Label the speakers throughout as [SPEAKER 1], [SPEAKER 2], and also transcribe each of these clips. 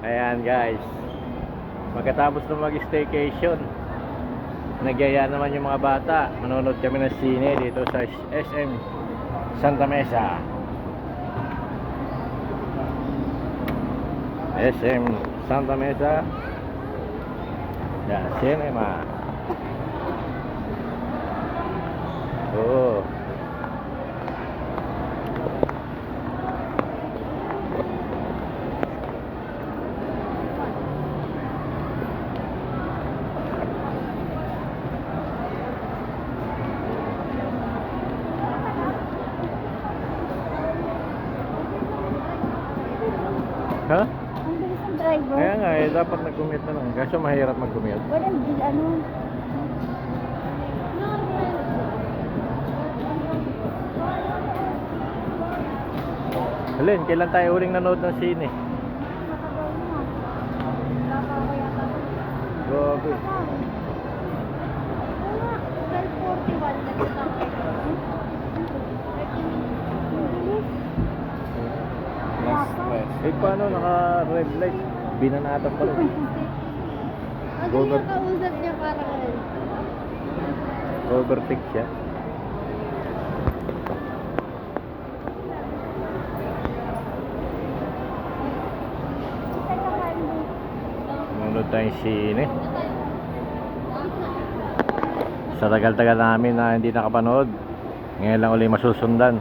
[SPEAKER 1] Ayan guys, pagkatapos na mag-staycation, nagyaya naman yung mga bata. Manonood kami ng sine dito sa SM Santa Mesa. SM Santa Mesa yan, cinema. Oh, ha?
[SPEAKER 2] Ang bilis ng driver.
[SPEAKER 1] Kaya nga eh, dapat nag-commute na lang. Kaso mahirap mag-commute.
[SPEAKER 2] Walang bil, ano.
[SPEAKER 1] Alin, kailan tayo huling nanood ng sine?
[SPEAKER 2] Wala pa ako yata.
[SPEAKER 1] Grabe.
[SPEAKER 2] 12:41 nag-stop.
[SPEAKER 1] Eh paano naka-red light? Binanatan pa rin.
[SPEAKER 2] Ano yung kausap niya parang ano?
[SPEAKER 1] Overtake siya. Nanonood tayong sine. Sa tagal-tagal namin na hindi nakapanood, ngayon lang ulit masusundan.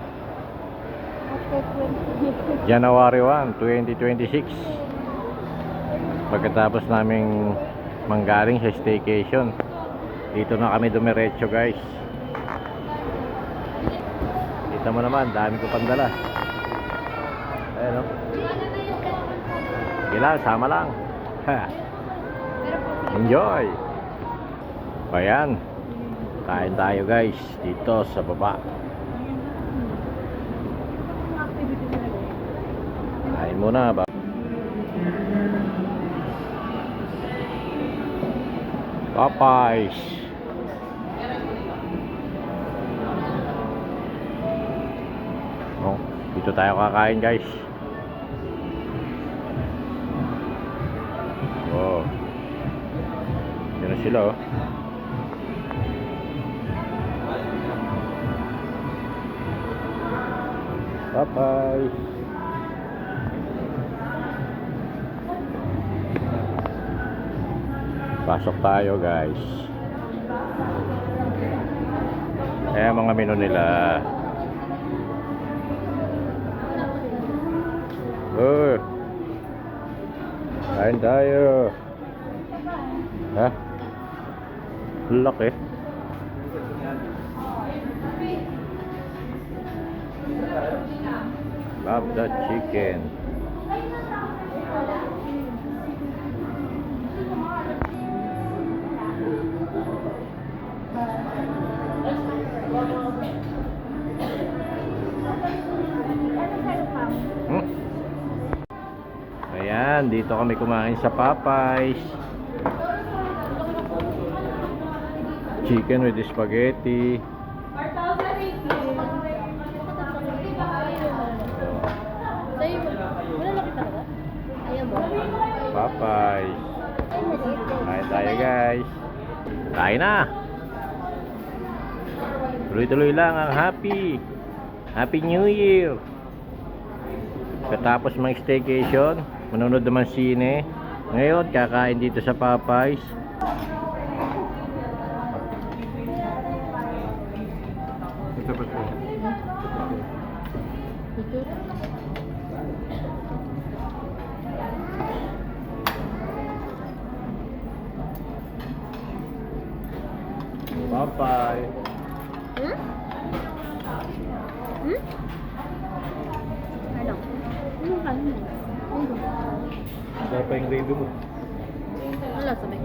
[SPEAKER 2] After 20
[SPEAKER 1] January 1, 2026. Pagkatapos naming manggaling sa staycation, dito na kami dumiretso guys. Kita mo naman, dami ko pandala. Ayan o. Kailan, sama lang. Ha. Enjoy. Ayan, kain tayo guys dito sa baba. Kain muna ba? Popeyes. Oh, dito tayo kakain guys. Oh. Yan na sila oh. Popeyes. Pasok tayo guys. Ayan mga menu nila. Oh, kain tayo. Ha? Laki. Love the chicken. Ayan, dito kami kumain sa Popeyes. Chicken with spaghetti.
[SPEAKER 2] Sa'yo, wala laki talaga? Ayaw mo?
[SPEAKER 1] Popeyes. Kain tayo guys. Kain na. Tuloy-tuloy lang ang happy. Happy New Year. Katapos mag-staycation, manonood naman sine. Ngayon, kakain dito sa Popeyes. Ito ba ito? Popeye.
[SPEAKER 2] Hmm? Hmm? Ano? Ano ka?
[SPEAKER 1] Sarap pa yung gravy mo.
[SPEAKER 2] Wala sabi.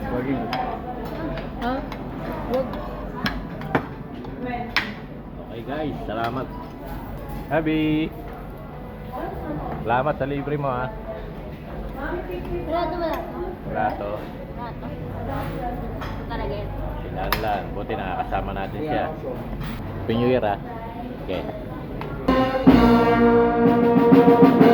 [SPEAKER 1] Wagi.
[SPEAKER 2] Ha? Wag.
[SPEAKER 1] Okay guys, salamat. Happy. Salamat sa libre mo ha.
[SPEAKER 2] Wala to, wala to.
[SPEAKER 1] Wala to.
[SPEAKER 2] Wala to. Talaga yan.
[SPEAKER 1] Si Lanlan. Buti nakakasama natin siya. Happy New Year ha. Okay. Bye.